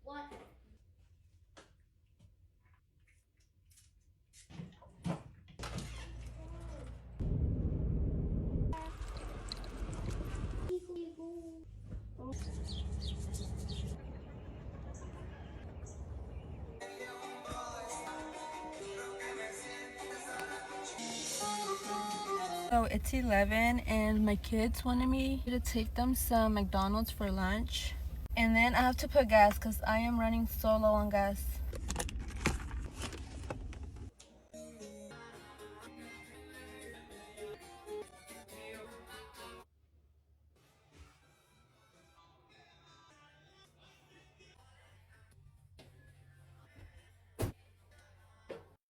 What? So it's 11 and my kids wanted me to take them some McDonald's for lunch. And then I have to put gas because I am running so low on gas.